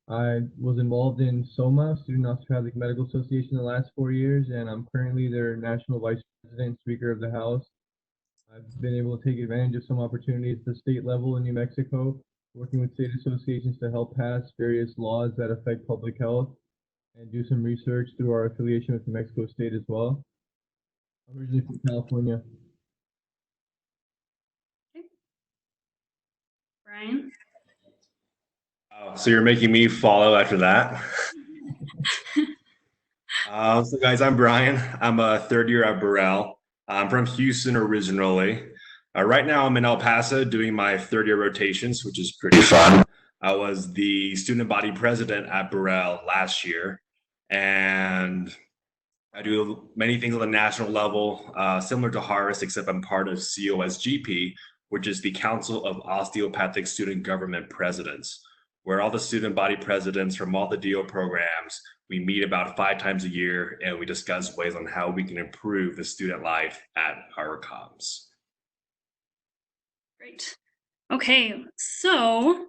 I was involved in SOMA, Student Osteopathic Medical Association, the last 4 years, and I'm currently their National Vice President, Speaker of the House. I've been able to take advantage of some opportunities at the state level in New Mexico, working with state associations to help pass various laws that affect public health and do some research through our affiliation with New Mexico State as well. I'm originally from California. Okay. Brian? Oh, so you're making me follow after that? So guys, I'm Brian. I'm a third year at Burrell. I'm from Houston originally. Right now I'm in El Paso doing my third year rotations, which is pretty fun. I was the student body president at Burrell last year, and I do many things on the national level, similar to Cyrus, except I'm part of COSGP, which is the Council of Osteopathic Student Government Presidents, where all the student body presidents from all the DO programs, we meet about 5 times a year and we discuss ways on how we can improve the student life at our comms. Great. Okay, so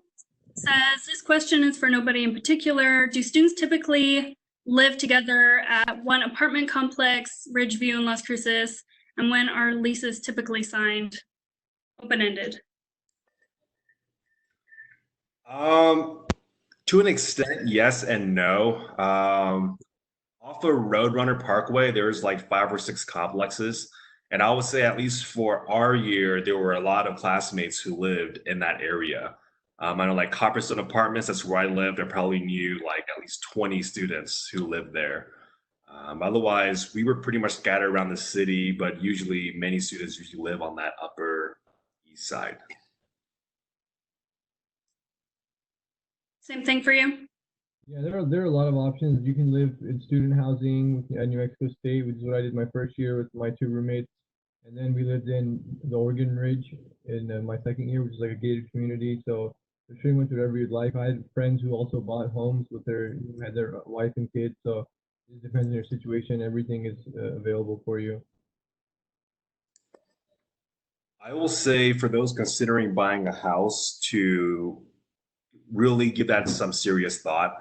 it says this question is for nobody in particular. Do students typically live together at one apartment complex, Ridgeview and Las Cruces? And when are leases typically signed? Open-ended. To an extent, yes and no. Off of Roadrunner Parkway, there's like 5 or 6 complexes. And I would say at least for our year, there were a lot of classmates who lived in that area. I know like Copperstone Apartments, that's where I lived. I probably knew like at least 20 students who lived there. Otherwise, we were pretty much scattered around the city, but usually many students usually live on that upper east side. Same thing for you? Yeah, there are a lot of options. You can live in student housing at New Mexico State, which is what I did my first year with my 2 roommates. And then we lived in the Oregon Ridge in my second year, which is like a gated community. So there's pretty much whatever you'd like. I had friends who also bought homes with who had their wife and kids. So it depends on your situation. Everything is available for you. I will say for those considering buying a house to really give that some serious thought,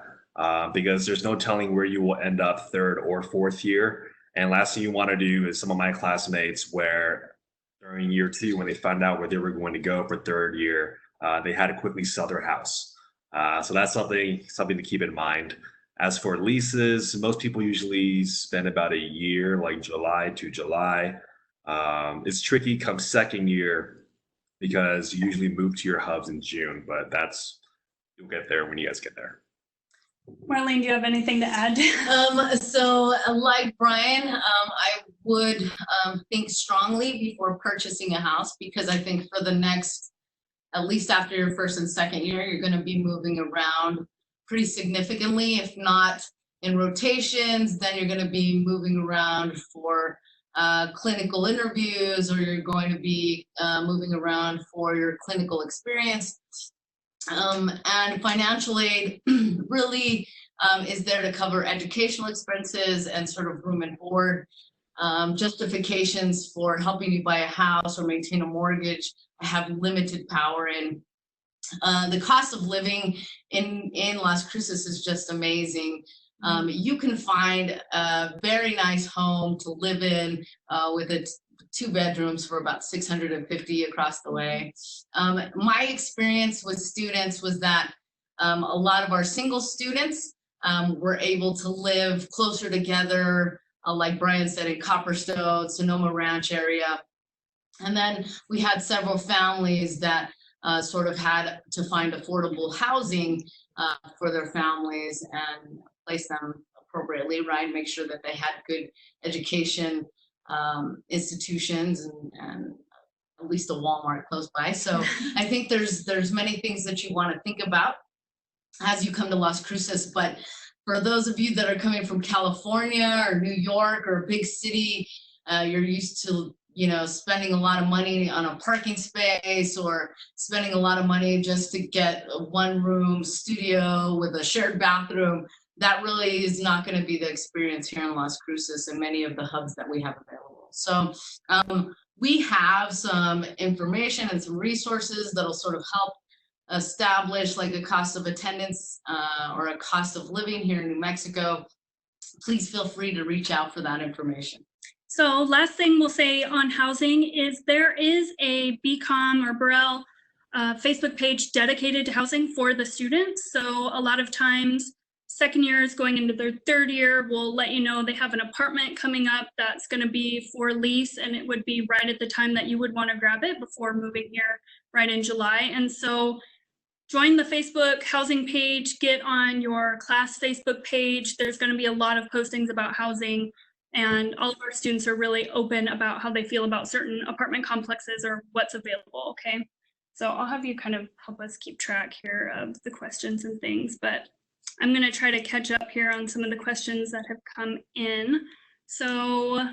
because there's no telling where you will end up 3rd or 4th year. And last thing you want to do is some of my classmates where during year 2, when they found out where they were going to go for 3rd year, they had to quickly sell their house. So that's something to keep in mind. As for leases, most people usually spend about a year, like July to July. It's tricky come 2nd year because you usually move to your hubs in June, but you'll get there when you guys get there. Marlene, do you have anything to add? So like Brian, I would think strongly before purchasing a house, because I think for the next, at least after your 1st and 2nd year, you're going to be moving around pretty significantly. If not in rotations, then you're going to be moving around for clinical interviews, or you're going to be moving around for your clinical experience. And financial aid really is there to cover educational expenses and sort of room and board. Justifications for helping you buy a house or maintain a mortgage have limited power in. The cost of living in Las Cruces is just amazing. You can find a very nice home to live in with 2 bedrooms for about $650 across the way. My experience with students was that a lot of our single students were able to live closer together, like Brian said, in Copperstone, Sonoma Ranch area. And then we had several families that sort of had to find affordable housing for their families and place them appropriately, right? Make sure that they had good education institutions and at least a Walmart close by. So I think there's many things that you want to think about as you come to Las Cruces. But for those of you that are coming from California or New York or a big city, you're used to spending a lot of money on a parking space, or spending a lot of money just to get a 1-room studio with a shared bathroom. That really is not going to be the experience here in Las Cruces and many of the hubs that we have available. So we have some information and some resources that'll sort of help establish like a cost of attendance or a cost of living here in New Mexico, please feel free to reach out for that information. So last thing we'll say on housing is there is a BCom or Burrell Facebook page dedicated to housing for the students. So a lot of times second years going into their third year will let you know they have an apartment coming up that's going to be for lease, and it would be right at the time that you would want to grab it before moving here right in July. And so join the Facebook housing page, get on your class Facebook page. There's going to be a lot of postings about housing, and all of our students are really open about how they feel about certain apartment complexes or what's available, okay? So I'll have you kind of help us keep track here of the questions and things, but I'm going to try to catch up here on some of the questions that have come in. So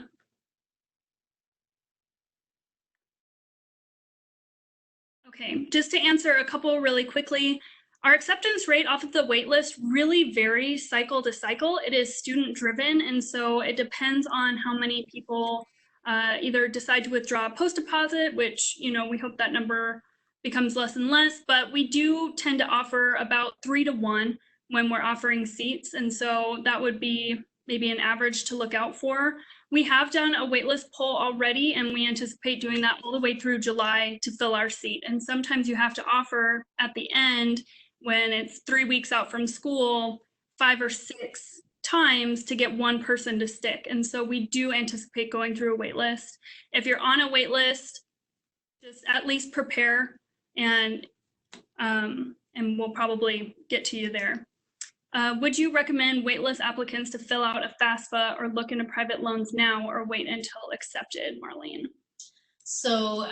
okay, just to answer a couple really quickly, our acceptance rate off of the waitlist really varies cycle to cycle. It is student driven, and so it depends on how many people either decide to withdraw post deposit, which, you know, we hope that number becomes less and less, but we do tend to offer about 3 to 1 when we're offering seats. And so that would be maybe an average to look out for. We have done a waitlist poll already, and we anticipate doing that all the way through July to fill our seat. And sometimes you have to offer at the end, when it's 3 weeks out from school, 5 or 6 times to get one person to stick. And so we do anticipate going through a waitlist. If you're on a waitlist, just at least prepare, and we'll probably get to you there. Would you recommend waitlist applicants to fill out a FAFSA or look into private loans now, or wait until accepted, Marlene? So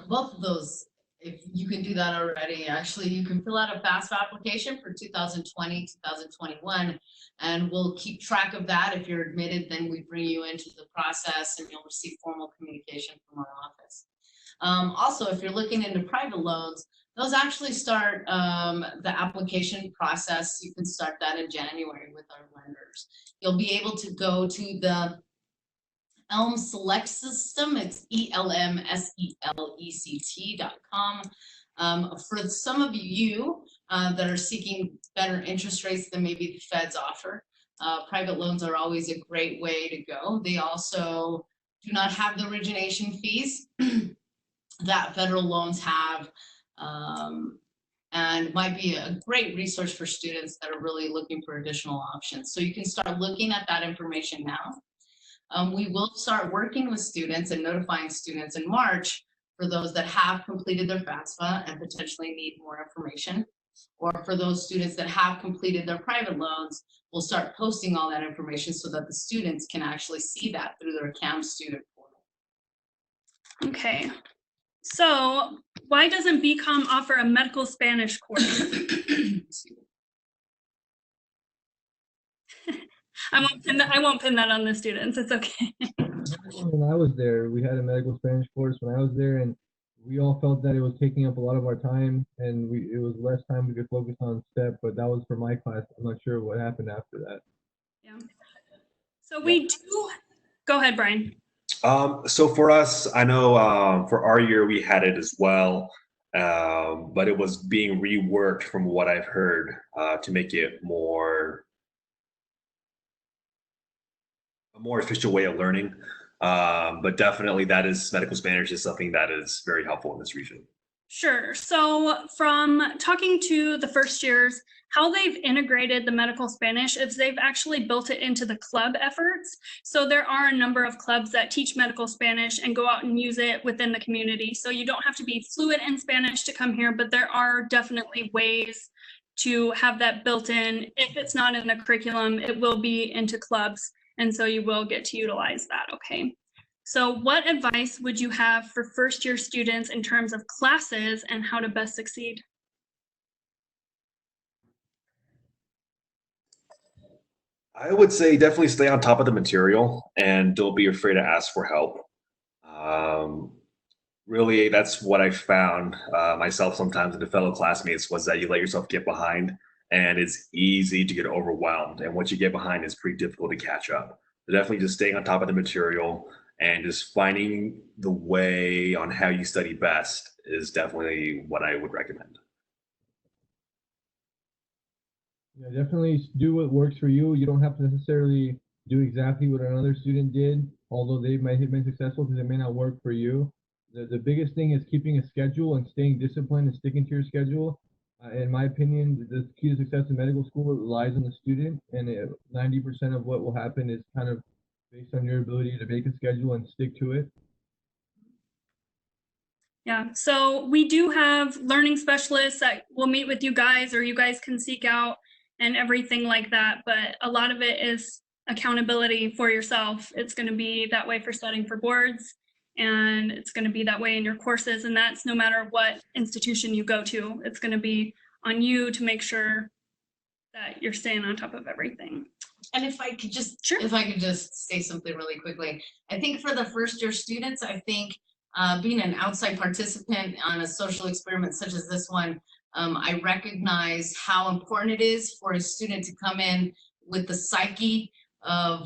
both of those, if you can do that already, actually you can fill out a FAFSA application for 2020, 2021, and we'll keep track of that. If you're admitted, then we bring you into the process and you'll receive formal communication from our office. Also, if you're looking into private loans, those actually start the application process. You can start that in January with our lenders. You'll be able to go to the ELM Select System. It's ELMSELECT.com. For some of you that are seeking better interest rates than maybe the feds offer, private loans are always a great way to go. They also do not have the origination fees that federal loans have, and might be a great resource for students that are really looking for additional options. So you can start looking at that information now. We will start working with students and notifying students in March for those that have completed their FAFSA and potentially need more information. Or for those students that have completed their private loans, we'll start posting all that information so that the students can actually see that through their CAM student portal. Okay. So why doesn't BCom offer a medical Spanish course? I won't pin that on the students. It's okay. When I was there, we had a medical Spanish course when I was there, and we all felt that it was taking up a lot of our time, and it was less time we could focus on STEP, but that was for my class. I'm not sure what happened after that. Yeah. So we do, go ahead, Brian. So for us, I know for our year we had it as well, but it was being reworked from what I've heard to make it a more efficient way of learning. But definitely medical Spanish is something that is very helpful in this region. Sure. So from talking to the first years, how they've integrated the medical Spanish is they've actually built it into the club efforts. So there are a number of clubs that teach medical Spanish and go out and use it within the community. So you don't have to be fluent in Spanish to come here, but there are definitely ways to have that built in. If it's not in the curriculum, it will be into clubs. And so you will get to utilize that, okay? So what advice would you have for first year students in terms of classes and how to best succeed? I would say definitely stay on top of the material and don't be afraid to ask for help. Really, that's what I found myself sometimes with the fellow classmates, was that you let yourself get behind and it's easy to get overwhelmed. And once you get behind, it's pretty difficult to catch up. So definitely just staying on top of the material and just finding the way on how you study best is definitely what I would recommend. Yeah, definitely do what works for you. You don't have to necessarily do exactly what another student did, although they might have been successful because it may not work for you. The biggest thing is keeping a schedule and staying disciplined and sticking to your schedule. In my opinion, the key to success in medical school relies on the student, and 90% of what will happen is kind of based on your ability to make a schedule and stick to it. Yeah, so we do have learning specialists that will meet with you guys, or you guys can seek out and everything like that. But a lot of it is accountability for yourself. It's going to be that way for studying for boards, and it's going to be that way in your courses. And that's no matter what institution you go to. It's going to be on you to make sure that you're staying on top of everything. And if I could just, Sure. if I could just say something really quickly, I think for the first year students, I think being an outside participant on a social experiment such as this one, I recognize how important it is for a student to come in with the psyche of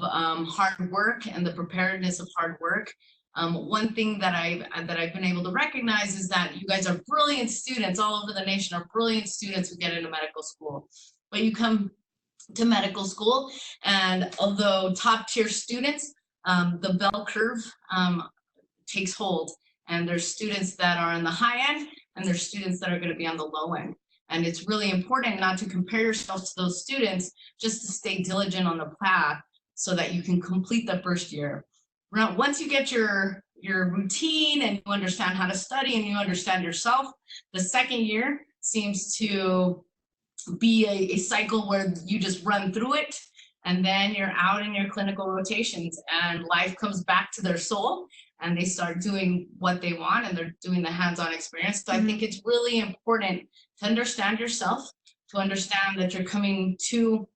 hard work and the preparedness of hard work. One thing that I've been able to recognize is that you guys are brilliant students all over the nation, are brilliant students who get into medical school, but you come to medical school, and although top tier students, the bell curve takes hold, and there's students that are on the high end and there's students that are going to be on the low end. And it's really important not to compare yourself to those students, just to stay diligent on the path so that you can complete the first year. Now, once you get your routine and you understand how to study and you understand yourself, the second year seems to be a cycle where you just run through it, and then you're out in your clinical rotations and life comes back to their soul and they start doing what they want and they're doing the hands-on experience. So I think it's really important to understand yourself, to understand that you're coming to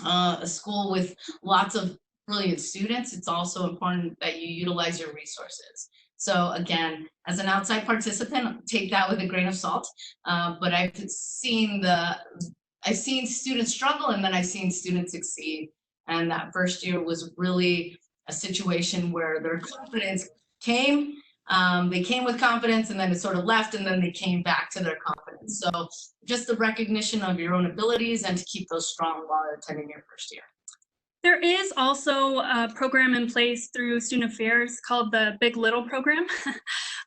a school with lots of brilliant students. It's also important that you utilize your resources. So again, as an outside participant, take that with a grain of salt. But I've seen students struggle, and then I've seen students succeed. And that first year was really a situation where their confidence came. They came with confidence, and then it sort of left, and then they came back to their confidence. So just the recognition of your own abilities and to keep those strong while attending your first year. There is also a program in place through Student Affairs called the Big Little program.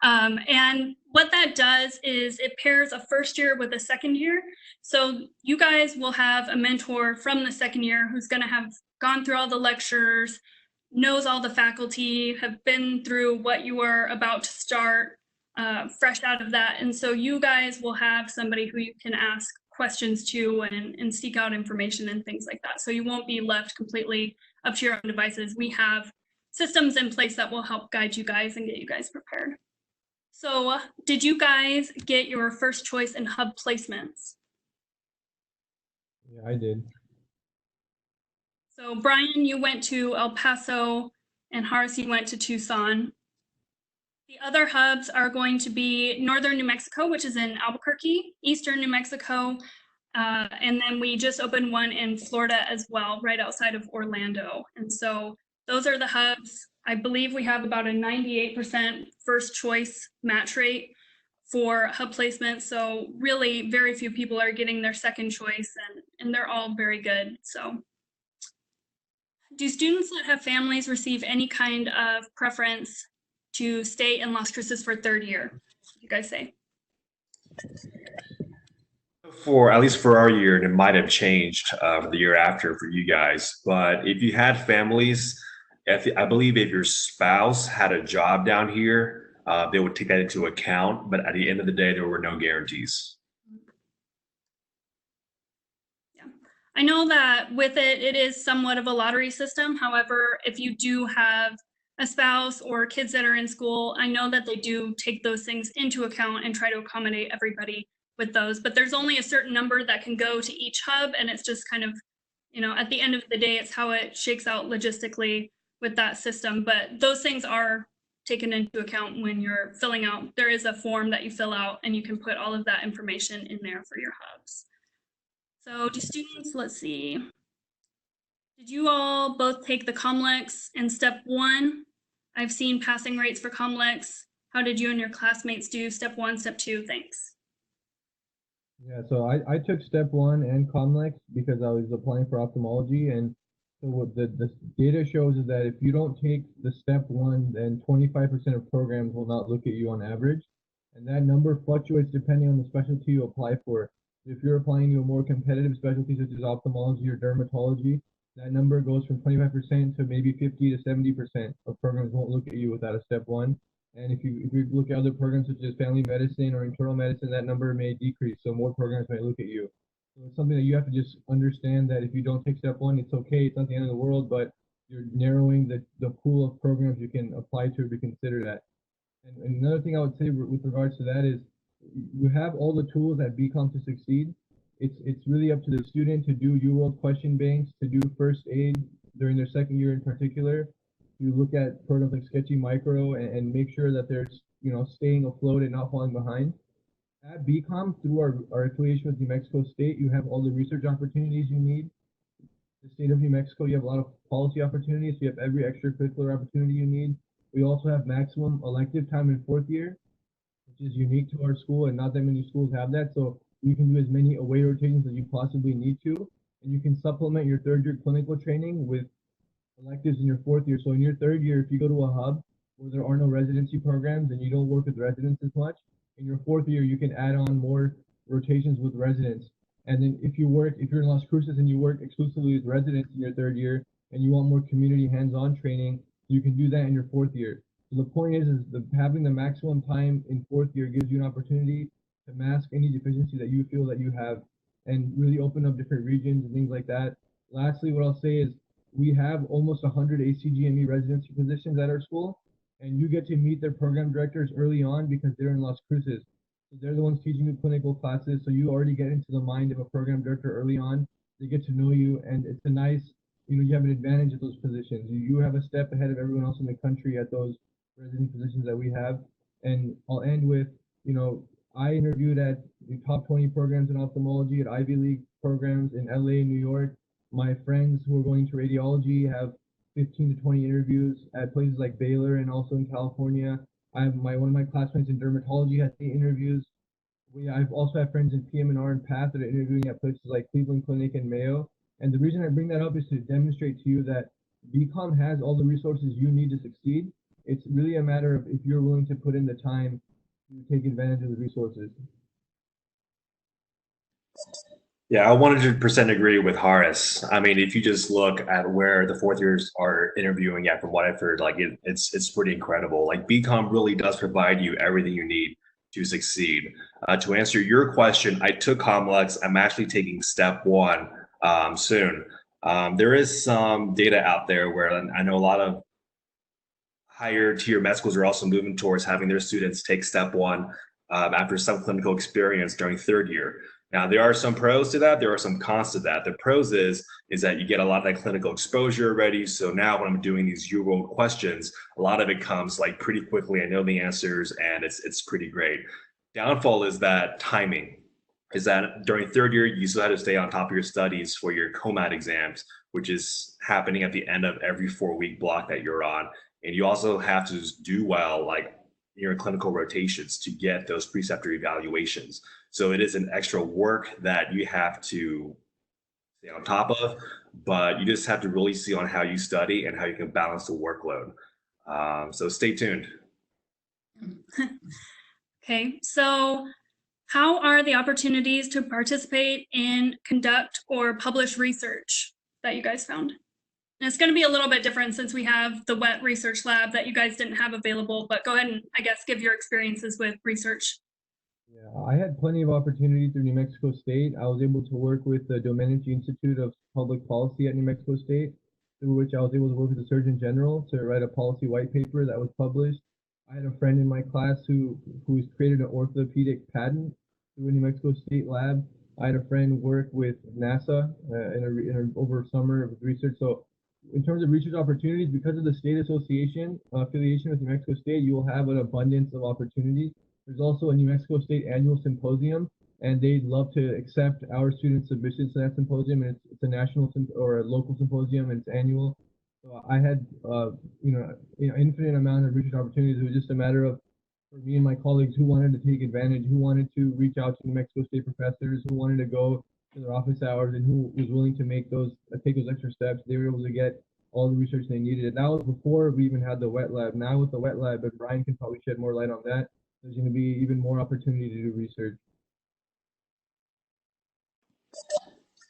And what that does is it pairs a first year with a second year. So you guys will have a mentor from the second year who's going to have gone through all the lectures, knows all the faculty, have been through what you are about to start, fresh out of that. And so you guys will have somebody who you can ask questions to and seek out information and things like that. So you won't be left completely up to your own devices. We have systems in place that will help guide you guys and get you guys prepared. So did you guys get your first choice in hub placements? Yeah, I did. So Brian, you went to El Paso, and Horace, you went to Tucson. The other hubs are going to be northern New Mexico, which is in Albuquerque, eastern New Mexico, and then we just opened one in Florida as well, right outside of Orlando. And so those are the hubs. I believe we have about a 98% first choice match rate for hub placement. So really very few people are getting their second choice, and they're all very good. So do students that have families receive any kind of preference to stay in Las Cruces for third year? What do you guys say? For at least for our year, and it might have changed for the year after for you guys. But if you had families, I believe if your spouse had a job down here, they would take that into account. But at the end of the day, there were no guarantees. Yeah, I know that with it, it is somewhat of a lottery system. However, if you do have a spouse or kids that are in school, I know that they do take those things into account and try to accommodate everybody with those, but there's only a certain number that can go to each hub, and it's just kind of, you know, at the end of the day, it's how it shakes out logistically with that system. But those things are taken into account when you're filling out. There is a form that you fill out, and you can put all of that information in there for your hubs. So do students, let's see, did you all both take the COMLEX in step 1? I've seen passing rates for COMLEX. How did you and your classmates do step 1, step 2? Thanks. Yeah, so I took step one and Comlex because I was applying for ophthalmology. And so what the data shows is that if you don't take the step one, then 25% of programs will not look at you on average. And that number fluctuates depending on the specialty you apply for. If you're applying to a more competitive specialty such as ophthalmology or dermatology, that number goes from 25% to maybe 50 to 70% of programs won't look at you without a step one. And if you look at other programs such as family medicine or internal medicine, that number may decrease. So more programs may look at you. So it's something that you have to just understand that if you don't take step one, it's okay. It's not the end of the world, but you're narrowing the pool of programs you can apply to be considered at. And another thing I would say with regards to that is you have all the tools at BCom to succeed. It's really up to the student to do UWorld question banks, to do first aid during their second year in particular. You look at programs like Sketchy Micro and make sure that they're staying afloat and not falling behind. At BCom, through our affiliation with New Mexico State, you have all the research opportunities you need. The state of New Mexico, you have a lot of policy opportunities. So you have every extracurricular opportunity you need. We also have maximum elective time in fourth year, which is unique to our school, and not that many schools have that. So you can do as many away rotations as you possibly need to, and you can supplement your third year clinical training with electives in your fourth year. So in your third year, if you go to a hub where there are no residency programs and you don't work with residents as much, in your fourth year, you can add on more rotations with residents. And then if you're in Las Cruces and you work exclusively with residents in your third year and you want more community hands-on training, you can do that in your fourth year. So the point is having the maximum time in fourth year gives you an opportunity to mask any deficiency that you feel that you have and really open up different regions and things like that. Lastly, what I'll say is we have almost 100 ACGME residency positions at our school, and you get to meet their program directors early on because they're in Las Cruces. So they're the ones teaching you clinical classes, so you already get into the mind of a program director early on. They get to know you, and it's a nice, you have an advantage at those positions. You have a step ahead of everyone else in the country at those residency positions that we have. And I'll end with, I interviewed at the top 20 programs in ophthalmology at Ivy League programs in LA, New York. My friends who are going to radiology have 15 to 20 interviews at places like Baylor and also in California. I have one of my classmates in dermatology has 8 interviews. I've also have friends in PM&R and PATH that are interviewing at places like Cleveland Clinic and Mayo. And the reason I bring that up is to demonstrate to you that BCom has all the resources you need to succeed. It's really a matter of if you're willing to put in the time to take advantage of the resources. Yeah, I 100% agree with Horace. I mean, if you just look at where the fourth years are interviewing at, from what I've heard, like it's pretty incredible. Like BCom really does provide you everything you need to succeed. To answer your question, I took Comlex. I'm actually taking step one soon. There is some data out there where I know a lot of higher tier med schools are also moving towards having their students take step one after some clinical experience during third year. Now, there are some pros to that. There are some cons to that. The pros is that you get a lot of that clinical exposure already. So now when I'm doing these UWorld questions, a lot of it comes like pretty quickly. I know the answers and it's pretty great. Downfall is that timing, is that during third year, you still have to stay on top of your studies for your COMAT exams, which is happening at the end of every 4-week block that you're on. And you also have to do well, like your clinical rotations, to get those preceptor evaluations. So it is an extra work that you have to stay on top of, but you just have to really see on how you study and how you can balance the workload. So stay tuned. Okay, so how are the opportunities to participate in, conduct, or publish research that you guys found? And it's going to be a little bit different since we have the wet research lab that you guys didn't have available, but go ahead and, I guess, give your experiences with research. Yeah, I had plenty of opportunity through New Mexico State. I was able to work with the Domenici Institute of Public Policy at New Mexico State, through which I was able to work with the Surgeon General to write a policy white paper that was published. I had a friend in my class who's created an orthopedic patent through a New Mexico State lab. I had a friend work with NASA over summer with research. So in terms of research opportunities, because of the state association affiliation with New Mexico State, you will have an abundance of opportunities. There's also a New Mexico State annual symposium, and they'd love to accept our student submissions to that symposium. And it's a national or a local symposium, and it's annual. So I had infinite amount of research opportunities. It was just a matter of for me and my colleagues who wanted to take advantage, who wanted to reach out to New Mexico State professors, who wanted to go to their office hours, and who was willing to make those take those extra steps. They were able to get all the research they needed. And that was before we even had the wet lab. Now with the wet lab, and Brian can probably shed more light on that, there's going to be even more opportunity to do research.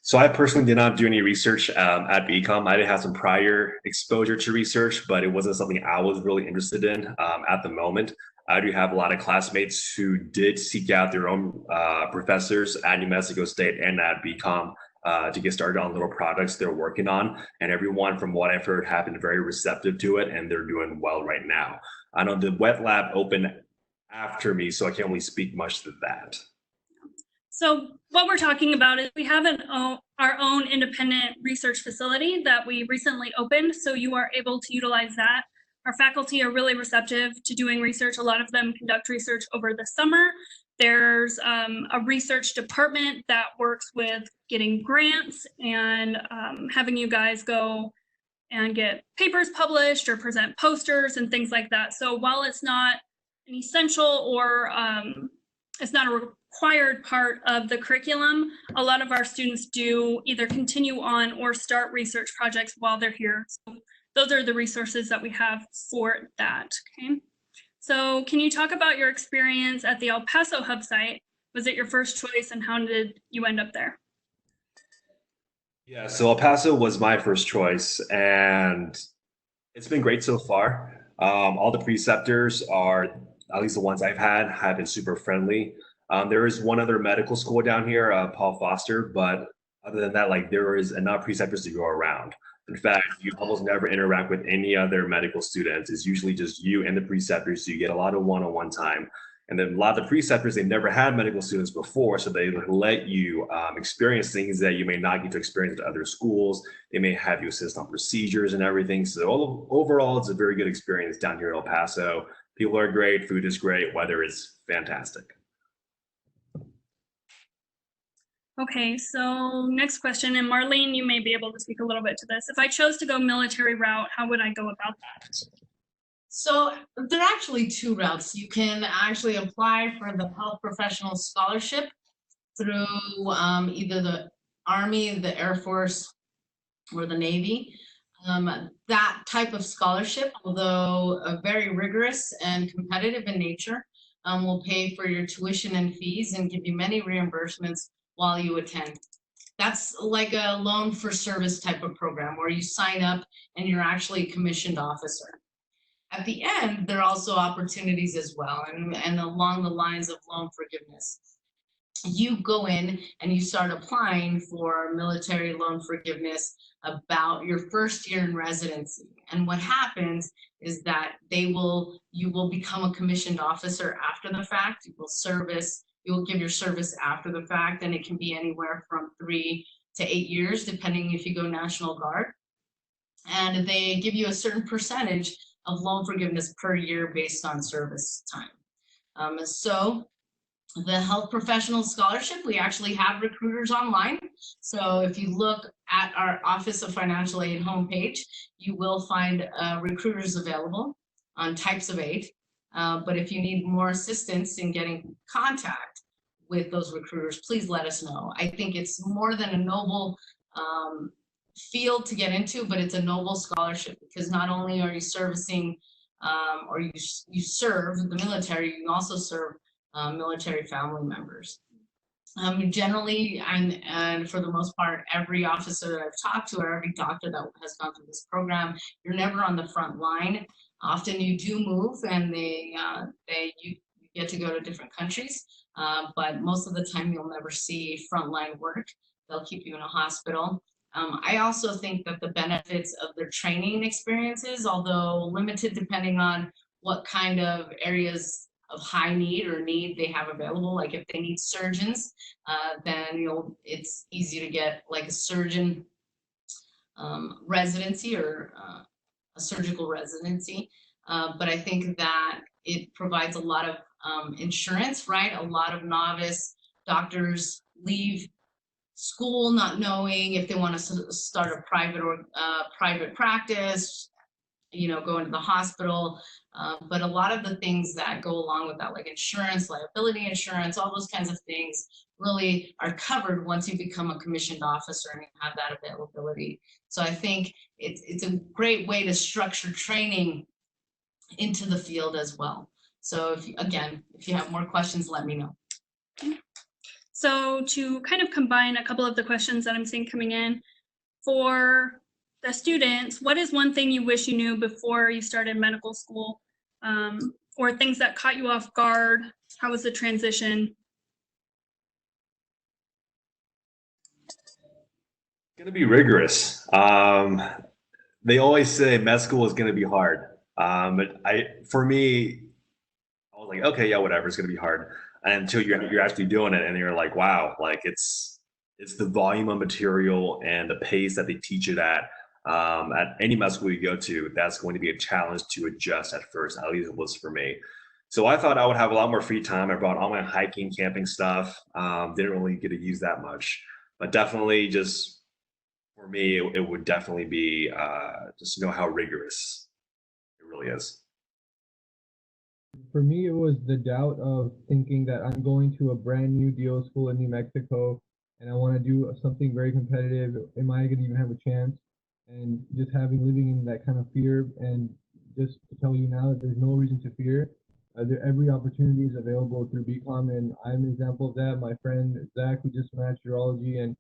So I personally did not do any research at BCom. I did have some prior exposure to research, but it wasn't something I was really interested in at the moment. I do have a lot of classmates who did seek out their own professors at New Mexico State and at BCom to get started on little projects they're working on. And everyone, from what I've heard, have been very receptive to it, and they're doing well right now. I know the wet lab opened after me, so I can't really speak much to that. So what we're talking about is we have our own independent research facility that we recently opened, so you are able to utilize that. Our faculty are really receptive to doing research. A lot of them conduct research over the summer. There's a research department that works with getting grants and having you guys go and get papers published or present posters and things like that. So while it's not an essential or it's not a required part of the curriculum, a lot of our students do either continue on or start research projects while they're here. So those are the resources that we have for that, okay? So can you talk about your experience at the El Paso hub site? Was it your first choice, and how did you end up there? Yeah, so El Paso was my first choice, and it's been great so far. All the preceptors are, at least the ones I've had, have been super friendly. There is one other medical school down here, Paul Foster, but other than that, like, there is enough preceptors to go around. In fact, you almost never interact with any other medical students. It's usually just you and the preceptors, so you get a lot of one-on-one time. And then a lot of the preceptors, they've never had medical students before, so they let you experience things that you may not get to experience at other schools. They may have you assist on procedures and everything. So overall, it's a very good experience down here in El Paso. People are great, food is great, weather is fantastic. Okay, so next question, and Marlene, you may be able to speak a little bit to this. If I chose to go military route, how would I go about that? So there are actually two routes. You can actually apply for the health professional scholarship through either the Army, the Air Force, or the Navy. That type of scholarship, although very rigorous and competitive in nature, will pay for your tuition and fees and give you many reimbursements while you attend. That's like a loan for service type of program where you sign up and you're actually a commissioned officer. At the end, there are also opportunities as well, and along the lines of loan forgiveness. You go in and you start applying for military loan forgiveness about your first year in residency. And what happens is that you will become a commissioned officer after the fact. You will give your service after the fact, and it can be anywhere from 3 to 8 years, depending if you go National Guard. And they give you a certain percentage of loan forgiveness per year based on service time. So the health professional scholarship, we actually have recruiters online. So if you look at our Office of Financial Aid homepage, you will find recruiters available on types of aid. But if you need more assistance in getting contact with those recruiters, please let us know. I think it's more than a noble field to get into, but it's a noble scholarship, because not only are you servicing or you serve the military, you also serve military family members. Generally, and for the most part, every officer that I've talked to, or every doctor that has gone through this program, you're never on the front line. Often you do move, and you get to go to different countries, but most of the time you'll never see frontline work. They'll keep you in a hospital. I also think that the benefits of their training experiences, although limited depending on what kind of areas of high need they have available, like if they need surgeons, then it's easy to get like a surgeon residency or a surgical residency. But I think that it provides a lot of insurance, right? A lot of novice doctors leave school not knowing if they want to start a private practice, going to the hospital. But a lot of the things that go along with that, like insurance, liability insurance, all those kinds of things really are covered once you become a commissioned officer and you have that availability. So I think it's a great way to structure training into the field as well. So if you have more questions, let me know. So to kind of combine a couple of the questions that I'm seeing coming in, for the students, what is one thing you wish you knew before you started medical school? Or things that caught you off guard? How was the transition? Going to be rigorous. They always say med school is going to be hard. But for me, I was like, okay, yeah, whatever, it's going to be hard. Until you're actually doing it, and you're like, wow, like it's the volume of material and the pace that they teach it at any med school you go to. That's going to be a challenge to adjust at first. At least it was for me. So I thought I would have a lot more free time. I brought all my hiking, camping stuff. Didn't really get to use that much, but definitely just for me, it would definitely be just to know how rigorous it really is. For me, it was the doubt of thinking that I'm going to a brand new DO school in New Mexico and I want to do something very competitive. Am I going to even have a chance? And just living in that kind of fear, and just to tell you now that there's no reason to fear. Every opportunity is available through BCom, and I'm an example of that. My friend Zach, who just matched urology, and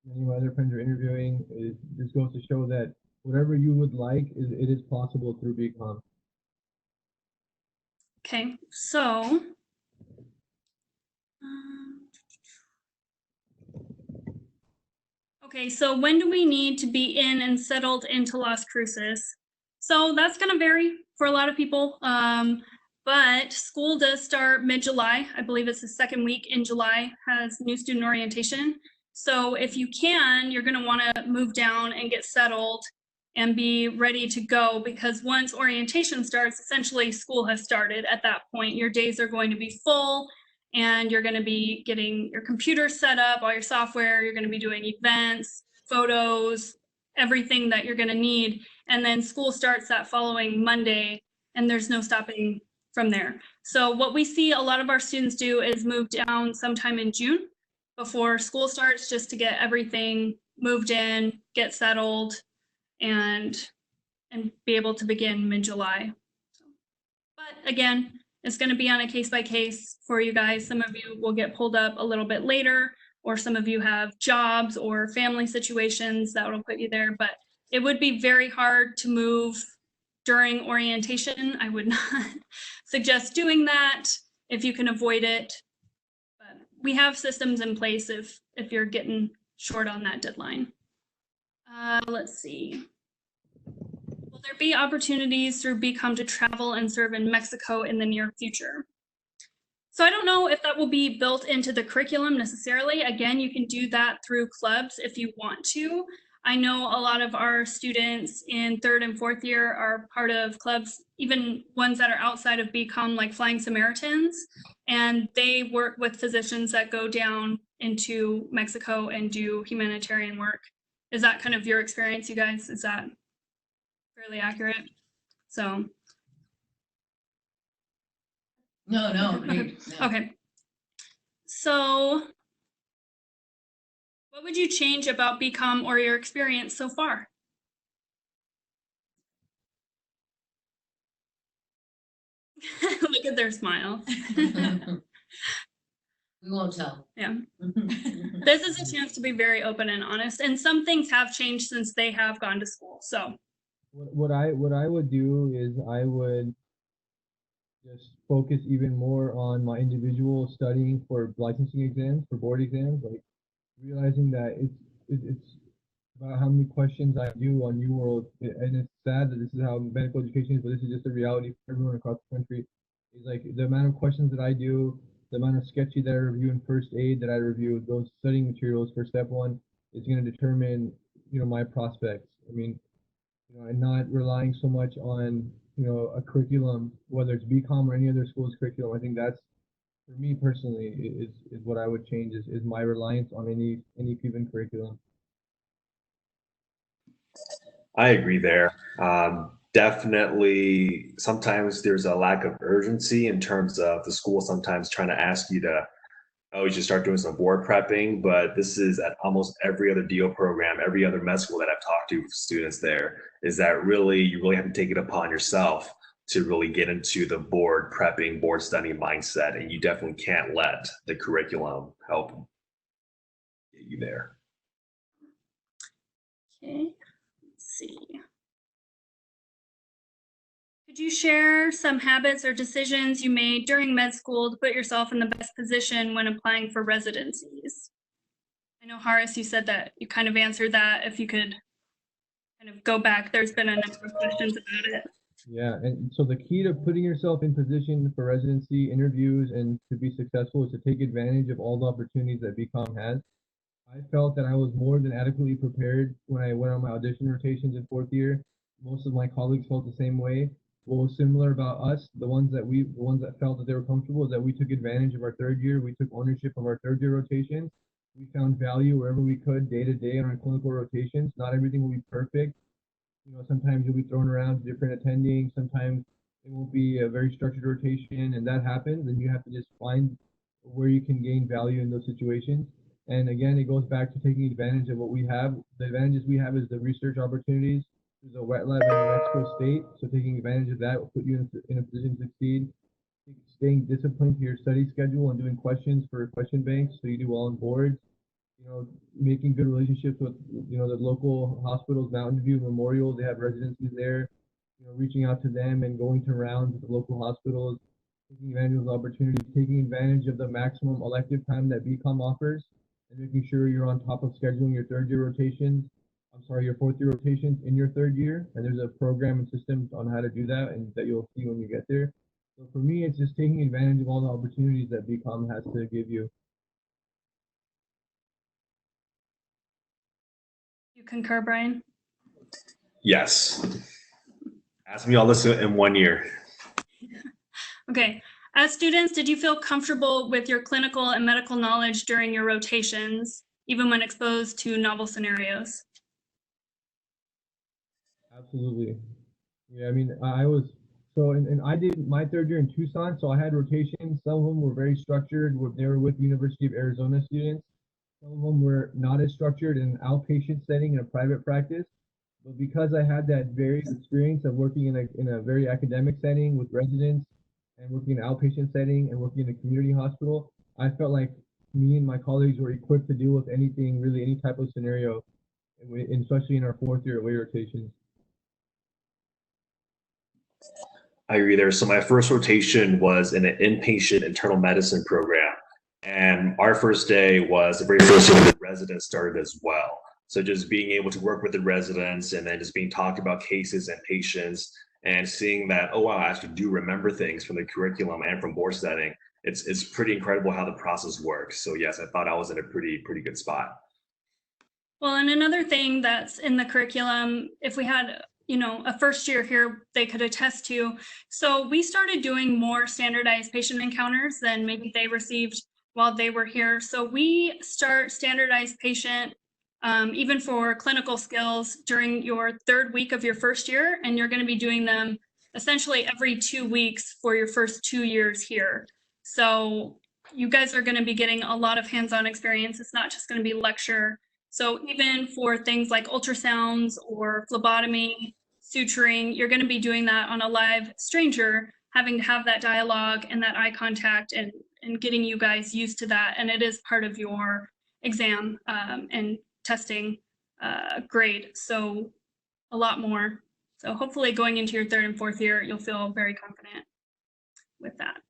many of my other friends are interviewing. This goes to show that whatever you would like, it is possible through BCom. Okay, so so when do we need to be in and settled into Las Cruces? So that's going to vary for a lot of people, but school does start mid-July. I believe it's the second week in July, has new student orientation. So if you can, you're going to want to move down and get settled and be ready to go, because once orientation starts, essentially school has started at that point. Your days are going to be full, and you're going to be getting your computer set up, all your software, you're going to be doing events, photos, everything that you're going to need. And then school starts that following Monday, and there's no stopping from there. So what we see a lot of our students do is move down sometime in June before school starts, just to get everything moved in, get settled, and be able to begin mid-July. But again, it's going to be on a case by case for you guys. Some of you will get pulled up a little bit later, or some of you have jobs or family situations that will put you there. But it would be very hard to move during orientation. I would not suggest doing that if you can avoid it. But we have systems in place if you're getting short on that deadline. Let's see. Will there be opportunities through BCom to travel and serve in Mexico in the near future? So I don't know if that will be built into the curriculum necessarily. Again, you can do that through clubs if you want to. I know a lot of our students in 3rd and 4th year are part of clubs, even ones that are outside of BCom, like Flying Samaritans, and they work with physicians that go down into Mexico and do humanitarian work. Is that kind of your experience, you guys? Is that fairly accurate? So. No. Okay. So what would you change about BCom or your experience so far? Look at their smile. We won't tell. Yeah. This is a chance to be very open and honest, and some things have changed since they have gone to school. So what I would do is I would just focus even more on my individual studying for licensing exams, for board exams, like realizing that it's about how many questions I do on UWorld, and it's sad that this is how medical education is, but this is just a reality for everyone across the country. Is like the amount of questions that I do, the amount of sketchy that I review in first aid that I review, those studying materials for step 1 is going to determine, my prospects. I mean, and not relying so much on, a curriculum, whether it's BCom or any other school's curriculum. I think that's, for me personally, is what I would change is my reliance on any given curriculum. I agree there. definitely sometimes there's a lack of urgency in terms of the school sometimes trying to ask you to, oh, you should start doing some board prepping. But this is at almost every other DO program, every other med school that I've talked to students there, is that really you really have to take it upon yourself to really get into the board prepping, board studying mindset. And you definitely can't let the curriculum help get you there. Okay, let's see. Could you share some habits or decisions you made during med school to put yourself in the best position when applying for residencies? I know, Horace, you said that you kind of answered that. If you could kind of go back, there's been a number of questions about it. Yeah, and so the key to putting yourself in position for residency interviews and to be successful is to take advantage of all the opportunities that BCom has. I felt that I was more than adequately prepared when I went on my audition rotations in fourth year. Most of my colleagues felt the same way. What was similar about us, the ones that felt that they were comfortable, is that we took advantage of our third year. We took ownership of our third year rotation. We found value wherever we could day to day on our clinical rotations. Not everything will be perfect. You know, sometimes you'll be thrown around to different attendings. Sometimes it won't be a very structured rotation, and that happens. And you have to just find where you can gain value in those situations. And again, it goes back to taking advantage of what we have. The advantages we have is the research opportunities. There's a wet lab in New Mexico State, so taking advantage of that will put you in a position to succeed. Staying disciplined to your study schedule and doing questions for question banks so you do well on boards. You know, making good relationships with, you know, the local hospitals, Mountain View Memorial, they have residencies there. You know, reaching out to them and going to rounds with the local hospitals, taking advantage of those opportunities, taking advantage of the maximum elective time that BCom offers, and making sure you're on top of scheduling your third year rotations. Your fourth year rotations in your third year. And there's a program and system on how to do that and that you'll see when you get there. So for me, it's just taking advantage of all the opportunities that BCom has to give you. You concur, Brian? Yes. Ask me all this in 1 year. Okay. As students, did you feel comfortable with your clinical and medical knowledge during your rotations, even when exposed to novel scenarios? Absolutely. Yeah, I mean, I was, so, and I did my third year in Tucson, so I had rotations. Some of them were very structured. They were with University of Arizona students. Some of them were not as structured in an outpatient setting in a private practice. But because I had that varied experience of working in a very academic setting with residents and working in an outpatient setting and working in a community hospital, I felt like me and my colleagues were equipped to deal with anything, really any type of scenario, especially in our fourth year away rotations. I agree there. So my first rotation was in an inpatient internal medicine program. And our first day was the very first day the residents started as well. So just being able to work with the residents and then just being talked about cases and patients and seeing that, oh, wow, I actually do remember things from the curriculum and from board setting. It's pretty incredible how the process works. So yes, I thought I was in a pretty good spot. Well, and another thing that's in the curriculum, if we had, you know, a first year here, they could attest to. So we started doing more standardized patient encounters than maybe they received while they were here. So we start standardized patient, even for clinical skills during your third week of your first year, and you're going to be doing them essentially every 2 weeks for your first 2 years here. So you guys are going to be getting a lot of hands-on experience. It's not just going to be lecture. So even for things like ultrasounds or phlebotomy, suturing, you're going to be doing that on a live stranger, having to have that dialogue and that eye contact and getting you guys used to that. And it is part of your exam and testing grade. So a lot more. So hopefully going into your third and fourth year, you'll feel very confident with that.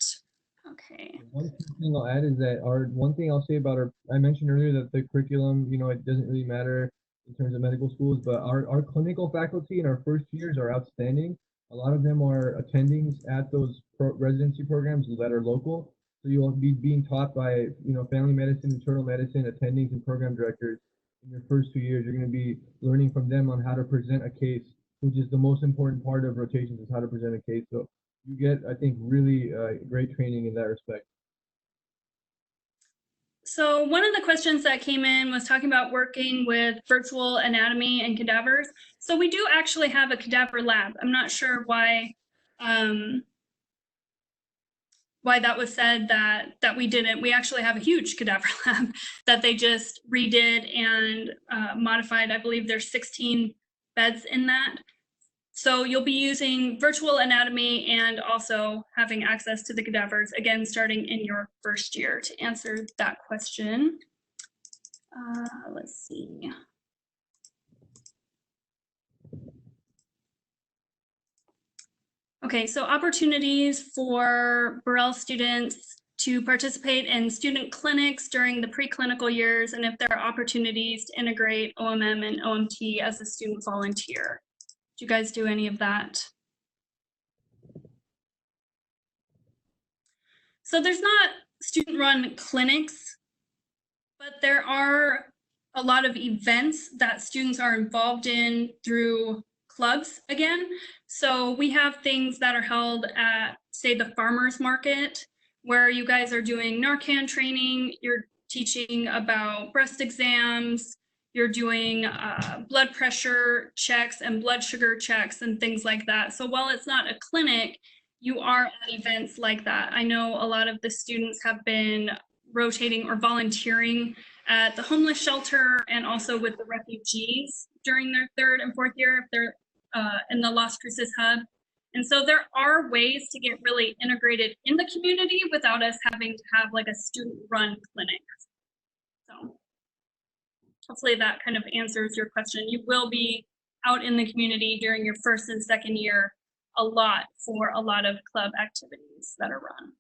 Okay. One thing I'll add is that one thing I'll say about I mentioned earlier that the curriculum, you know, it doesn't really matter in terms of medical schools, but our clinical faculty in our first years are outstanding. A lot of them are attendings at those residency programs that are local. So you'll be being taught by, you know, family medicine, internal medicine, attendings, and program directors in your first 2 years. You're going to be learning from them on how to present a case, which is the most important part of rotations, is how to present a case. So you get, I think, really great training in that respect. So one of the questions that came in was talking about working with virtual anatomy and cadavers. So we do actually have a cadaver lab. I'm not sure why that was said that we didn't. We actually have a huge cadaver lab that they just redid and modified. I believe there's 16 beds in that. So you'll be using virtual anatomy and also having access to the cadavers, again, starting in your first year to answer that question. Let's see. Okay, so opportunities for Burrell students to participate in student clinics during the preclinical years, and if there are opportunities to integrate OMM and OMT as a student volunteer. Do you guys do any of that? So there's not student-run clinics, but there are a lot of events that students are involved in through clubs again. So we have things that are held at, say, the farmers market, where you guys are doing Narcan training, you're teaching about breast exams, you're doing blood pressure checks and blood sugar checks and things like that. So while it's not a clinic, you are at events like that. I know a lot of the students have been rotating or volunteering at the homeless shelter and also with the refugees during their third and fourth year if they're in the Las Cruces hub. And so there are ways to get really integrated in the community without us having to have like a student-run clinic. So hopefully that kind of answers your question. You will be out in the community during your first and second year a lot for a lot of club activities that are run.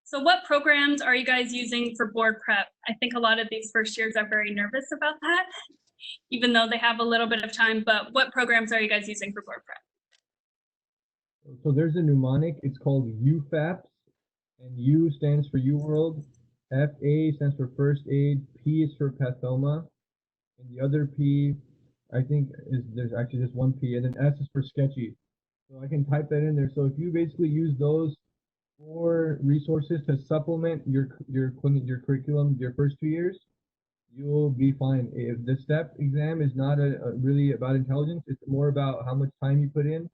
So what programs are you guys using for board prep? I think a lot of these first years are very nervous about that, even though they have a little bit of time, but what programs are you guys using for board prep? So there's a mnemonic, it's called UFAPS, and U stands for UWorld, FA stands for First Aid, P is for Pathoma, and the other P, I think there's actually just one P, and then S is for Sketchy. So I can type that in there. So if you basically use those 4 resources to supplement your curriculum your first 2 years, you'll be fine. If the STEP exam is not really about intelligence, it's more about how much time you put in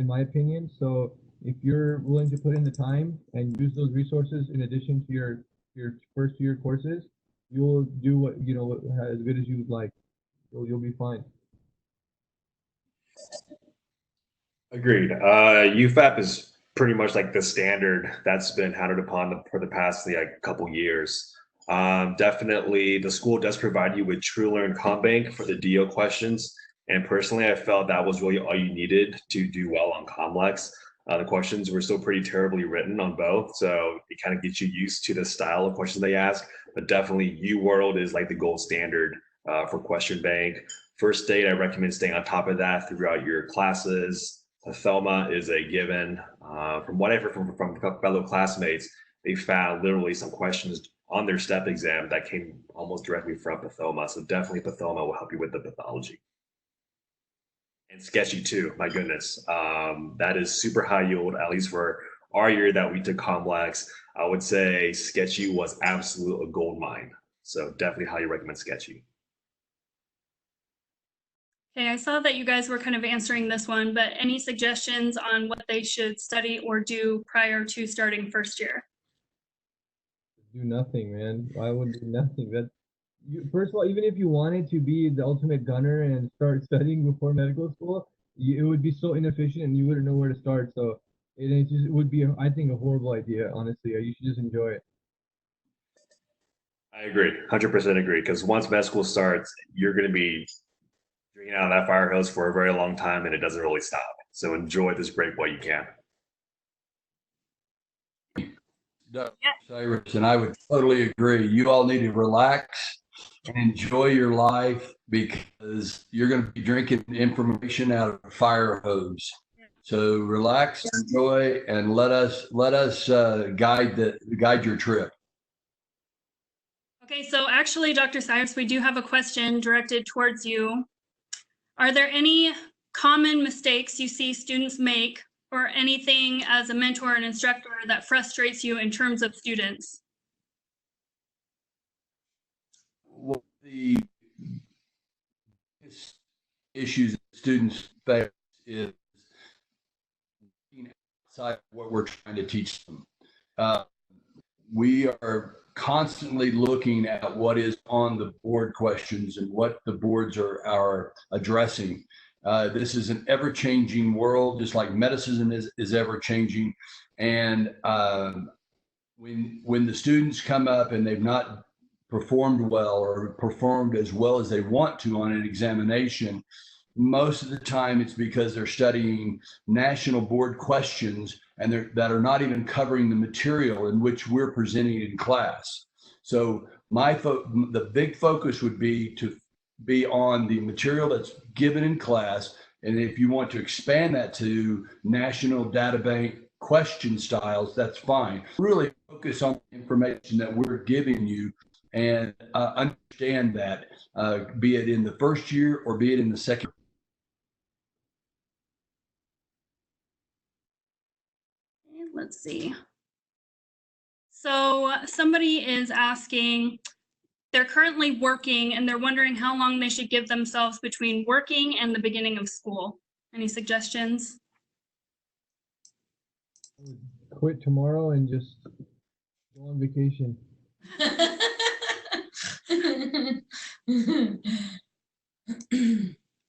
my opinion. So if you're willing to put in the time and use those resources in addition to your first year courses, you'll do what as good as you would like. So you'll be fine. Agreed. UFAP is pretty much like the standard that's been handed upon for the past couple years. Definitely, the school does provide you with TrueLearn ComBank for the DO questions. And personally, I felt that was really all you needed to do well on ComLex. The questions were still pretty terribly written on both, so it kind of gets you used to the style of questions they ask. But definitely, UWorld is like the gold standard for question bank. First aid, I recommend staying on top of that throughout your classes. SOMA is a given. From what I've heard from fellow classmates, they found literally some questions on their STEP exam that came almost directly from Pathoma. So definitely Pathoma will help you with the pathology. And Sketchy too, my goodness. That is super high yield, at least for our year that we took ComLex. I would say Sketchy was absolute a gold mine. So definitely highly recommend Sketchy. Okay, I saw that you guys were kind of answering this one, but any suggestions on what they should study or do prior to starting first year? Do nothing, man. I would do nothing. First of all, even if you wanted to be the ultimate gunner and start studying before medical school, it would be so inefficient and you wouldn't know where to start. So it would be, I think, a horrible idea, honestly. You should just enjoy it. I agree, 100% agree, because once med school starts, you're going to be drinking out of that fire hose for a very long time and it doesn't really stop. So enjoy this break while you can. Cyrus, and I would totally agree. You all need to relax and enjoy your life because you're going to be drinking information out of a fire hose. So relax, enjoy, and let us guide your trip. Okay, so actually, Dr. Cyrus, we do have a question directed towards you. Are there any common mistakes you see students make or anything as a mentor and instructor that frustrates you in terms of students? issues students face is outside of what we're trying to teach them. We are constantly looking at what is on the board questions and what the boards are addressing. This is an ever-changing world, just like medicine is ever-changing. And when the students come up and they've not performed well or performed as well as they want to on an examination, most of the time it's because they're studying national board questions and that are not even covering the material in which we're presenting in class. So the big focus would be to be on the material that's given in class. And if you want to expand that to national data bank question styles, that's fine. Really focus on the information that we're giving you and understand that, be it in the first year or be it in the second. Let's see. So somebody is asking, they're currently working and they're wondering how long they should give themselves between working and the beginning of school. Any suggestions? Quit tomorrow and just go on vacation.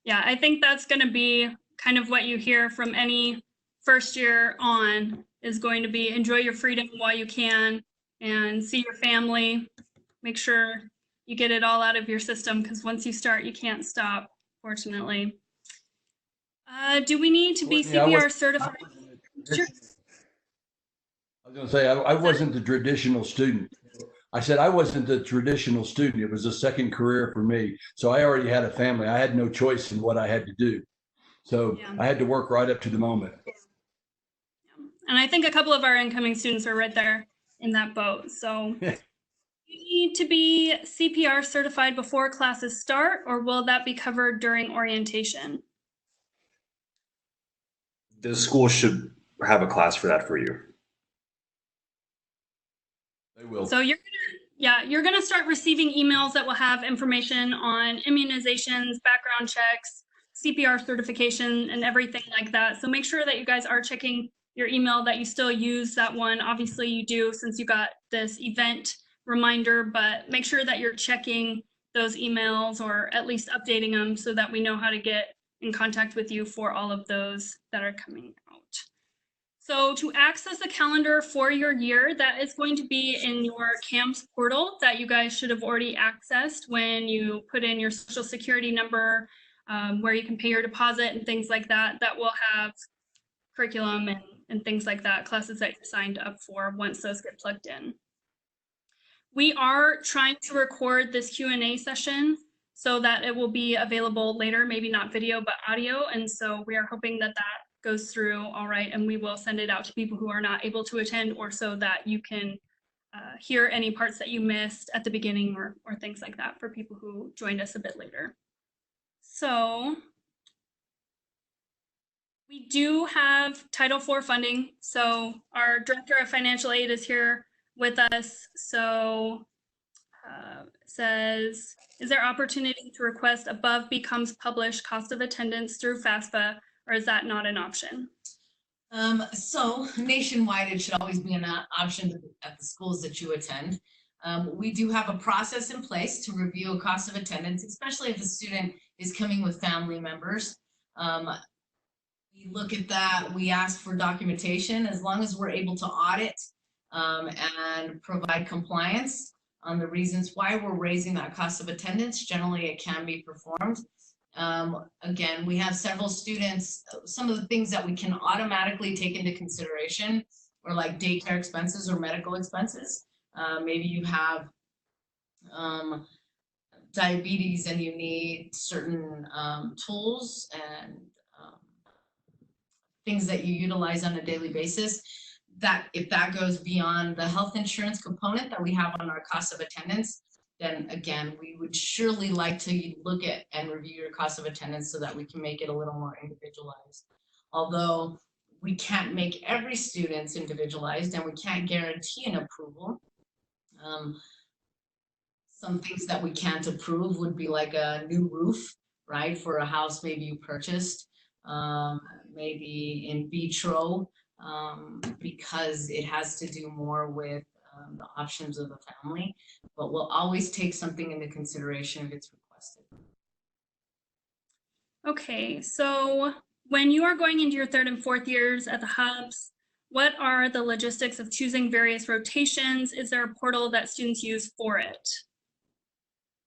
Yeah, I think that's going to be kind of what you hear from any first year on, is going to be enjoy your freedom while you can and see your family. Make sure you get it all out of your system, because once you start, you can't stop, fortunately. Do we need to be CPR certified? Sure. I was going to say, I wasn't the traditional student. I said I wasn't the traditional student. It was a second career for me. So I already had a family. I had no choice in what I had to do. So yeah. I had to work right up to the moment. And I think a couple of our incoming students are right there in that boat. So you need to be CPR certified before classes start, or will that be covered during orientation? The school should have a class for that for you. They will. So you're gonna start receiving emails that will have information on immunizations, background checks, CPR certification, and everything like that. So make sure that you guys are checking your email, that you still use that one. Obviously you do, since you got this event reminder, but make sure that you're checking those emails or at least updating them so that we know how to get in contact with you for all of those that are coming out. So to access the calendar for your year, that is going to be in your CAMS portal that you guys should have already accessed when you put in your social security number, where you can pay your deposit and things like that. That will have curriculum and things like that, classes that you signed up for once those get plugged in. We are trying to record this Q&A session so that it will be available later, maybe not video, but audio. And so we are hoping that that goes through all right, and we will send it out to people who are not able to attend, or so that you can hear any parts that you missed at the beginning or things like that for people who joined us a bit later. So we do have Title IV funding. So our Director of Financial Aid is here with us. So says, is there opportunity to request above becomes published cost of attendance through FAFSA, or is that not an option? So nationwide, it should always be an option at the schools that you attend. We do have a process in place to review a cost of attendance, especially if the student is coming with family members. We look at that, we ask for documentation. As long as we're able to audit and provide compliance on the reasons why we're raising that cost of attendance, generally it can be performed. Again, we have several students, some of the things that we can automatically take into consideration are like daycare expenses or medical expenses. Maybe you have diabetes and you need certain tools and things that you utilize on a daily basis. That if that goes beyond the health insurance component that we have on our cost of attendance, then again, we would surely like to look at and review your cost of attendance so that we can make it a little more individualized. Although we can't make every student's individualized and we can't guarantee an approval. Some things that we can't approve would be like a new roof. right? For a house maybe you purchased, maybe in vitro, because it has to do more with the options of the family, but we'll always take something into consideration if it's requested. Okay, so when you are going into your third and fourth years at the hubs, what are the logistics of choosing various rotations? Is there a portal that students use for it?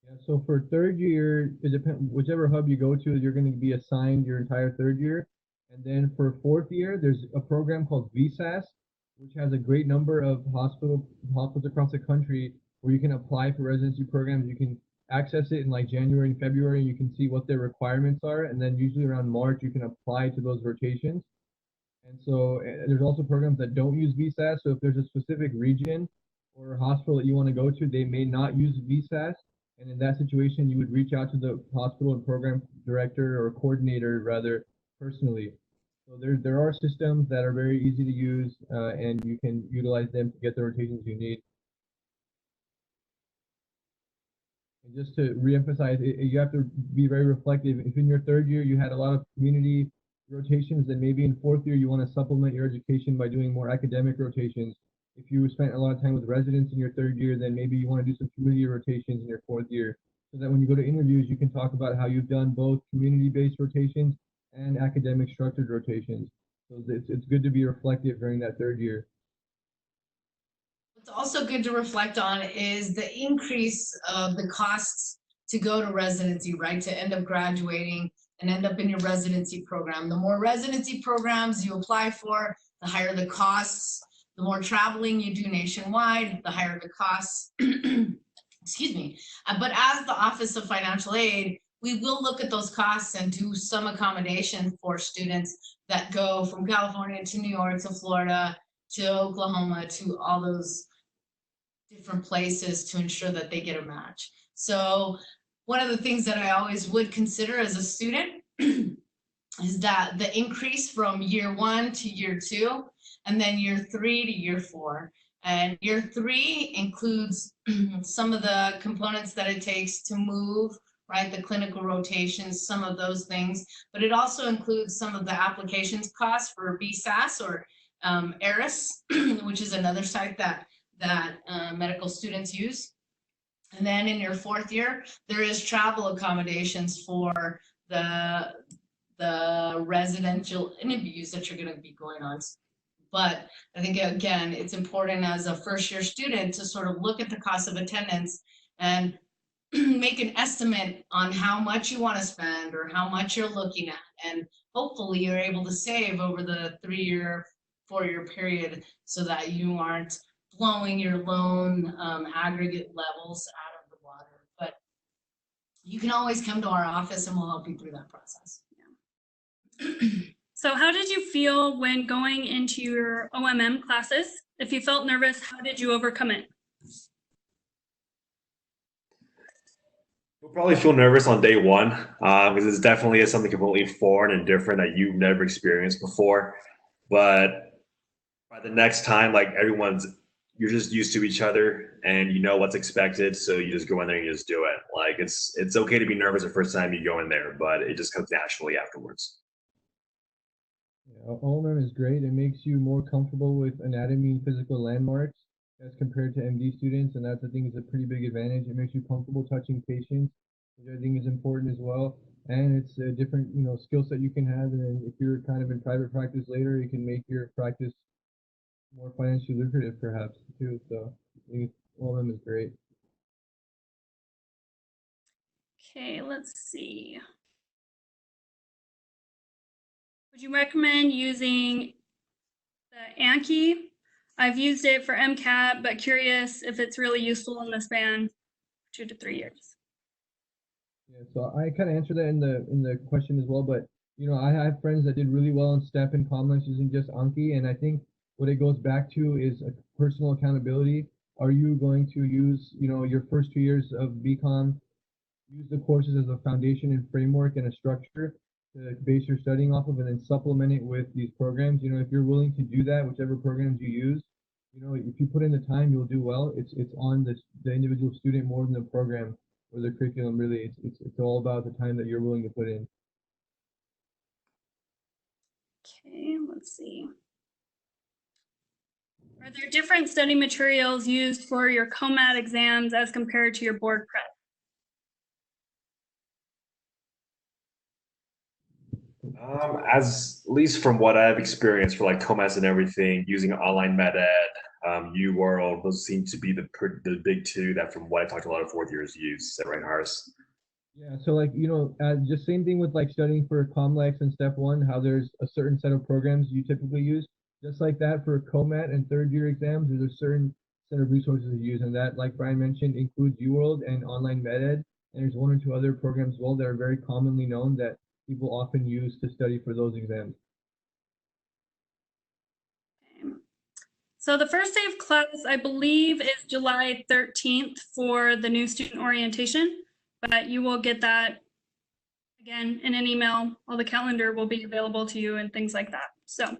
Yeah, so for third year, it depends, whichever hub you go to, you're going to be assigned your entire third year. And then for fourth year, there's a program called VSAS, which has a great number of hospitals across the country where you can apply for residency programs. You can access it in like January and February, and you can see what their requirements are. And then usually around March, you can apply to those rotations. And so there's also programs that don't use VSAS. So if there's a specific region or hospital that you want to go to, they may not use VSAS. And in that situation, you would reach out to the hospital and program director or coordinator rather personally. So there are systems that are very easy to use, and you can utilize them to get the rotations you need. And just to reemphasize, you have to be very reflective. If in your third year you had a lot of community rotations, then maybe in fourth year you want to supplement your education by doing more academic rotations. If you spent a lot of time with residents in your third year, then maybe you want to do some community rotations in your fourth year, so that when you go to interviews, you can talk about how you've done both community-based rotations and academic structured rotations. So it's good to be reflective during that third year. What's also good to reflect on is the increase of the costs to go to residency, right? To end up graduating and end up in your residency program. The more residency programs you apply for, the higher the costs. The more traveling you do nationwide, the higher the costs. Excuse me. But as the Office of Financial Aid, we will look at those costs and do some accommodation for students that go from California to New York to Florida to Oklahoma to all those different places to ensure that they get a match. So one of the things that I always would consider as a student is that the increase from year 1 to year 2, and then year 3 to year 4. And year 3 includes some of the components that it takes to move, right? The clinical rotations, some of those things, but it also includes some of the applications costs for BSAS or ARIS, which is another site that medical students use. And then in your fourth year, there is travel accommodations for the residential interviews that you're going to be going on. But I think, again, it's important as a first-year student to sort of look at the cost of attendance and make an estimate on how much you want to spend or how much you're looking at. And hopefully you're able to save over the 3-year, 4-year period so that you aren't blowing your loan aggregate levels out of the water. But you can always come to our office and we'll help you through that process. So how did you feel when going into your OMM classes? If you felt nervous, how did you overcome it? You'll probably feel nervous on day one because it's definitely something completely foreign and different that you've never experienced before. But by the next time, like you're just used to each other and you know what's expected. So you just go in there and you just do it. Like it's okay to be nervous the first time you go in there, but it just comes naturally afterwards. Yeah, OMM is great. It makes you more comfortable with anatomy and physical landmarks as compared to MD students, and that's, I think, is a pretty big advantage. It makes you comfortable touching patients, which I think is important as well. And it's a different, skill set you can have. And if you're kind of in private practice later, you can make your practice more financially lucrative, perhaps, too. So I think OMM is great. Okay, let's see. Would you recommend using the Anki? I've used it for MCAT, but curious if it's really useful in the span 2 to 3 years. Yeah, so I kind of answered that in the question as well, but I have friends that did really well in STEP and Commerce using just Anki, and I think what it goes back to is a personal accountability. Are you going to use, your first 2 years of BCom, use the courses as a foundation and framework and a structure to base your studying off of, and then supplement it with these programs? If you're willing to do that, whichever programs you use, if you put in the time, you'll do well. It's on the individual student more than the program. or the curriculum. Really, it's all about the time that you're willing to put in. Okay, let's see. Are there different study materials used for your COMAT exams as compared to your board prep? As at least from what I've experienced for like COMAS and everything, using online med ed, UWorld, those seem to be the big two that from what I talked to a lot of fourth years use. Is that right, Harris? Yeah, so like, just same thing with like studying for COMLEX and Step 1, how there's a certain set of programs you typically use. Just like that for COMAT and third year exams, there's a certain set of resources to use. And that, like Brian mentioned, includes UWorld and online med ed. And there's one or two other programs as well that are very commonly known that people often use to study for those exams. Okay. So the first day of class, I believe, is July 13th for the new student orientation, but you will get that again in an email. All the calendar will be available to you and things like that. So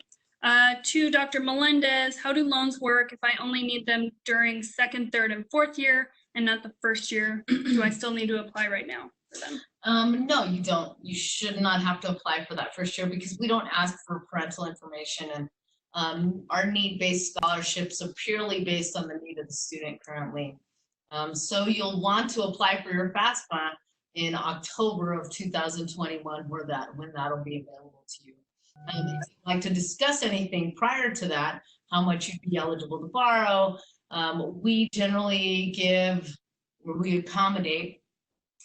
to Dr. Melendez, how do loans work if I only need them during second, third, and fourth year and not the first year? Do I still need to apply right now for them? No, you don't. You should not have to apply for that first year because we don't ask for parental information, and our need-based scholarships are purely based on the need of the student currently. So you'll want to apply for your FAFSA in October of 2021 when that'll be available to you. If you'd like to discuss anything prior to that, how much you'd be eligible to borrow, we generally accommodate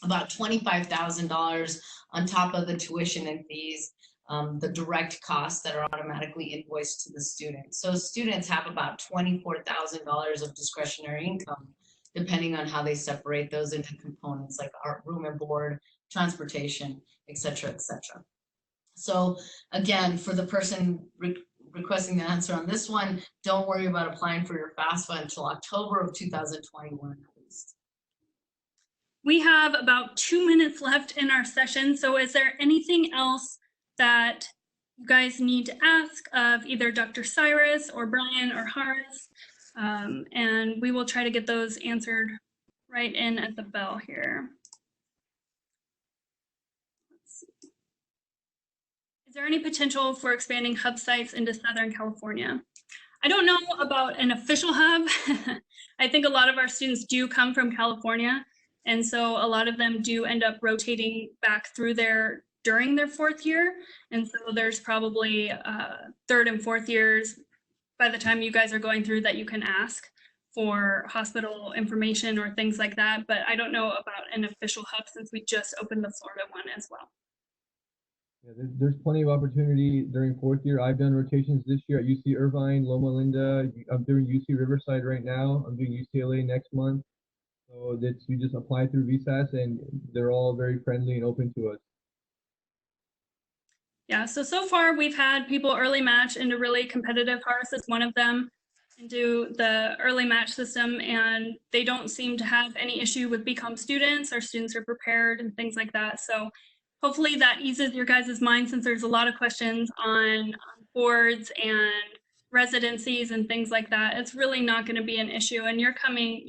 about $25,000 on top of the tuition and fees, the direct costs that are automatically invoiced to the student. So students have about $24,000 of discretionary income, depending on how they separate those into components like our room and board, transportation, et cetera, et cetera. So again, for the person requesting the answer on this one, don't worry about applying for your FAFSA until October of 2021 at least. We have about 2 minutes left in our session. So is there anything else that you guys need to ask of either Dr. Cyrus or Brian or Harris? And we will try to get those answered right in at the bell here. Let's see. Is there any potential for expanding hub sites into Southern California? I don't know about an official hub. I think a lot of our students do come from California. And so a lot of them do end up rotating back through there during their fourth year. And so there's probably third and fourth years by the time you guys are going through that you can ask for hospital information or things like that. But I don't know about an official hub since we just opened the Florida one as well. Yeah, there's plenty of opportunity during fourth year. I've done rotations this year at UC Irvine, Loma Linda. I'm doing UC Riverside right now. I'm doing UCLA next month. So that's, you just apply through VSAS and they're all very friendly and open to us. Yeah, so far we've had people early match into really competitive. Harris is one of them, into the early match system, and they don't seem to have any issue with BCom students. Our students are prepared and things like that. So hopefully that eases your guys' mind, since there's a lot of questions on boards and residencies and things like that. It's really not going to be an issue. And you're coming,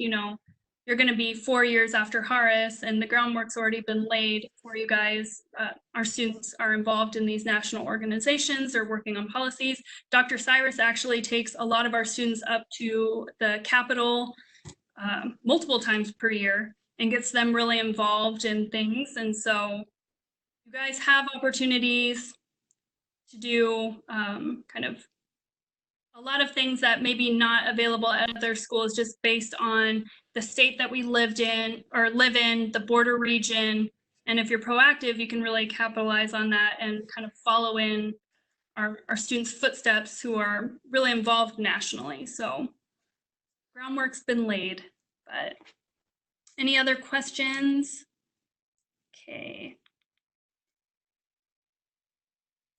you're going to be 4 years after Harris, and the groundwork's already been laid for you guys. Our students are involved in these national organizations. They're working on policies. Dr. Cyrus actually takes a lot of our students up to the Capitol multiple times per year and gets them really involved in things. And so you guys have opportunities to do kind of a lot of things that may be not available at other schools, just based on the state that we live in, the border region. And if you're proactive, you can really capitalize on that and kind of follow in our students' footsteps who are really involved nationally. So groundwork's been laid, but any other questions? Okay.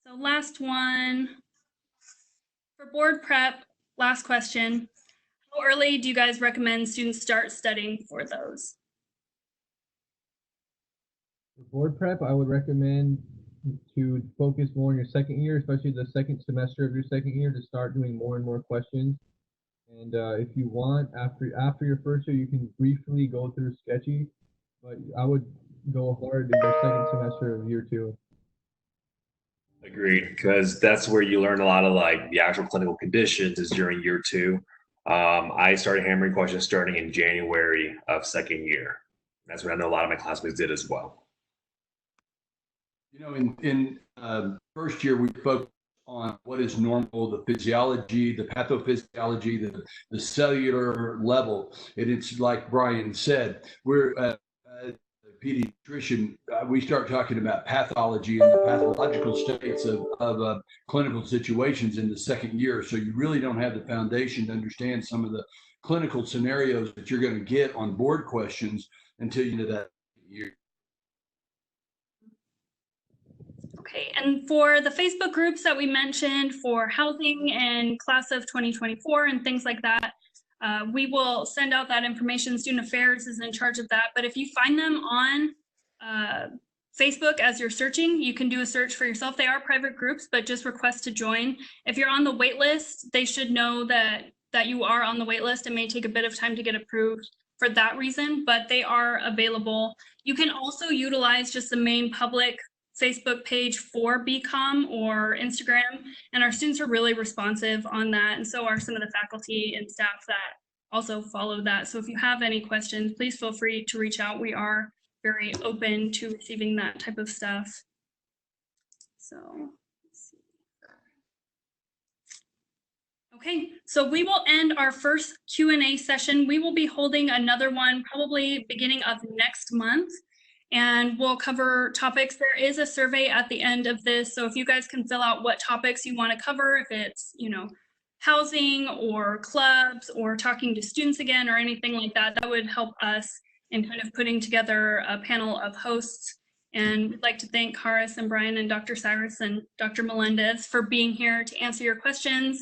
So last one. For board prep, last question. How early do you guys recommend students start studying for those? For board prep, I would recommend to focus more on your second year, especially the second semester of your second year, to start doing more and more questions. And if you want, after your first year, you can briefly go through Sketchy. but I would go hard in the second semester of year 2. Agreed, because that's where you learn a lot of like the actual clinical conditions is during year 2. I started hammering questions starting in January of second year. That's what I know a lot of my classmates did as well. You know, in first year, we focused on what is normal, the physiology, the pathophysiology, the cellular level. And it's like Brian said, we're a pediatrician, we start talking about pathology and the pathological states of clinical situations in the second year. So you really don't have the foundation to understand some of the clinical scenarios that you're going to get on board questions until you know that year. Okay, and for the Facebook groups that we mentioned for housing and class of 2024 and things like that, we will send out that information. Student Affairs is in charge of that. But if you find them on Facebook as you're searching, you can do a search for yourself. They are private groups, but just request to join. If you're on the wait list, they should know that you are on the wait list. It may take a bit of time to get approved for that reason, but they are available. You can also utilize just the main public Facebook page for BCom or Instagram, and our students are really responsive on that, and so are some of the faculty and staff that also follow that. So if you have any questions, please feel free to reach out. We are very open to receiving that type of stuff. So let's see. Okay, so we will end our first Q&A session. We will be holding another one probably beginning of next month, and we'll cover topics. There is a survey at the end of this, so if you guys can fill out what topics you want to cover, if it's, you know, housing or clubs or talking to students again or anything like that, that would help us in kind of putting together a panel of hosts. And we'd like to thank Cyrus and Brian and Dr. Cyrus and Dr. Melendez for being here to answer your questions.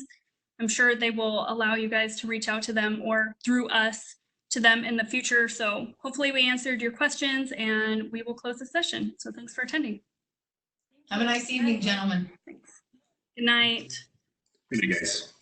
I'm sure they will allow you guys to reach out to them or through us to them in the future. So hopefully we answered your questions, and we will close the session. So thanks for attending. Have a nice evening, gentlemen. Thanks. Good night. Thank you, guys.